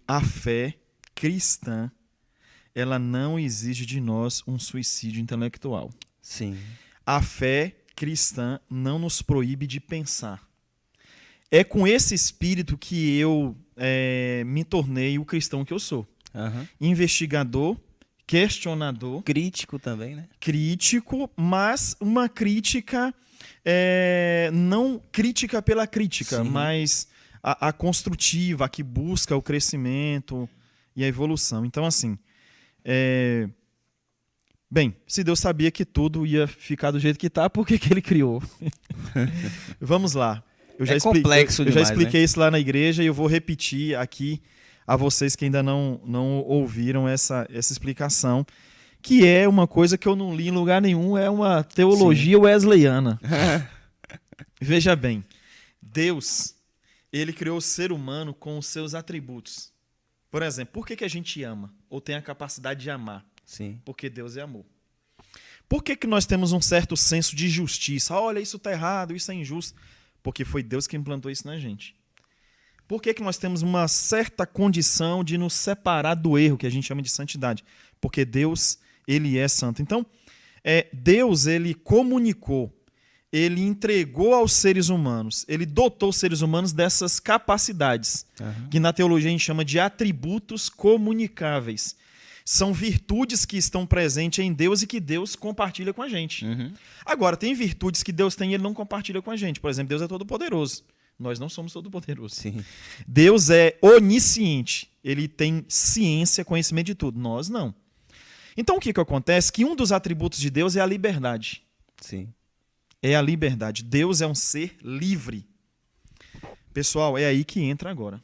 a fé cristã, ela não exige de nós um suicídio intelectual. Sim. A fé cristã não nos proíbe de pensar. É com esse espírito que eu me tornei o cristão que eu sou. Uhum. Investigador, questionador. Crítico também, né? Crítico, mas uma crítica, não crítica pela crítica, Sim. mas a construtiva, a que busca o crescimento e a evolução. Então, assim, bem, se Deus sabia que tudo ia ficar do jeito que está, por que ele criou? Vamos lá. Eu já complexo eu já demais, expliquei né? isso lá na igreja e eu vou repetir aqui a vocês que ainda não ouviram essa explicação, que é uma coisa que eu não li em lugar nenhum, é uma teologia wesleyana. Veja bem, Deus, ele criou o ser humano com os seus atributos. Por exemplo, por que a gente ama ou tem a capacidade de amar? Sim. Porque Deus é amor. Por que nós temos um certo senso de justiça? Olha, isso está errado, isso é injusto. Porque foi Deus que implantou isso na gente. Por que nós temos uma certa condição de nos separar do erro, que a gente chama de santidade? Porque Deus, ele é santo. Então, Deus, ele comunicou, ele entregou aos seres humanos, ele dotou os seres humanos dessas capacidades, que na teologia a gente chama de atributos comunicáveis. São virtudes que estão presentes em Deus e que Deus compartilha com a gente. Agora, tem virtudes que Deus tem e ele não compartilha com a gente. Por exemplo, Deus é todo-poderoso. Nós não somos todo-poderosos. Sim. Deus é onisciente. Ele tem ciência, conhecimento de tudo. Nós não. Então, o que acontece? Que um dos atributos de Deus é a liberdade. Sim. É a liberdade. Deus é um ser livre. Pessoal, é aí que entra agora.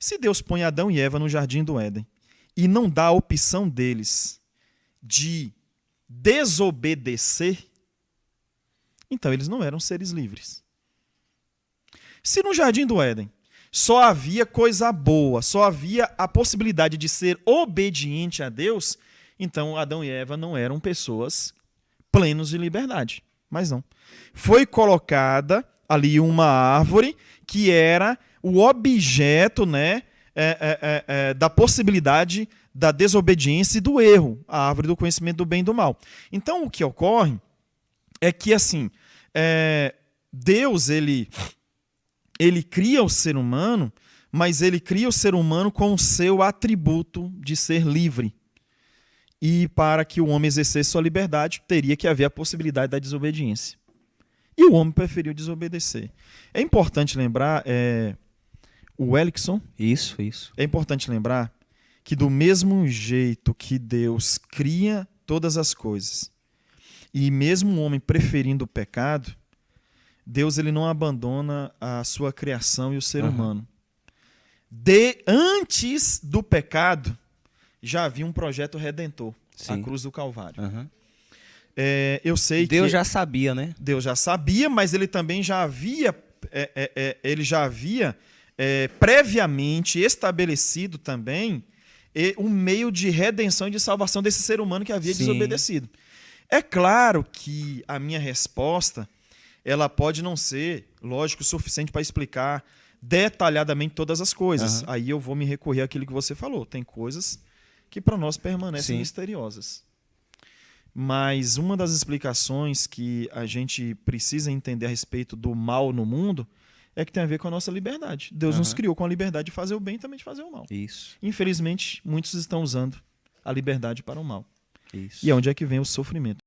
Se Deus põe Adão e Eva no jardim do Éden e não dá a opção deles de desobedecer, então eles não eram seres livres. Se no jardim do Éden só havia coisa boa, só havia a possibilidade de ser obediente a Deus, então Adão e Eva não eram pessoas plenos de liberdade. Mas não. Foi colocada ali uma árvore que era o objeto, né, da possibilidade da desobediência e do erro, a árvore do conhecimento do bem e do mal. Então, o que ocorre é que, assim, Deus, ele cria o ser humano, mas ele cria o ser humano com o seu atributo de ser livre. E para que o homem exercesse sua liberdade, teria que haver a possibilidade da desobediência. E o homem preferiu desobedecer. É importante lembrar, o Wellickson, Isso. é importante lembrar que do mesmo jeito que Deus cria todas as coisas, e mesmo o homem preferindo o pecado, Deus ele não abandona a sua criação e o ser humano. Antes do pecado, já havia um projeto redentor, a cruz do Calvário. Eu sei Deus que já sabia, né? Deus já sabia, mas ele também já havia, previamente estabelecido também um meio de redenção e de salvação desse ser humano que havia desobedecido. É claro que a minha resposta ela pode não ser, lógico, o suficiente para explicar detalhadamente todas as coisas. Aí eu vou me recorrer àquilo que você falou. Tem coisas que para nós permanecem misteriosas. Mas uma das explicações que a gente precisa entender a respeito do mal no mundo é que tem a ver com a nossa liberdade. Deus nos criou com a liberdade de fazer o bem e também de fazer o mal. Isso. Infelizmente, muitos estão usando a liberdade para o mal. Isso. E é onde é que vem o sofrimento.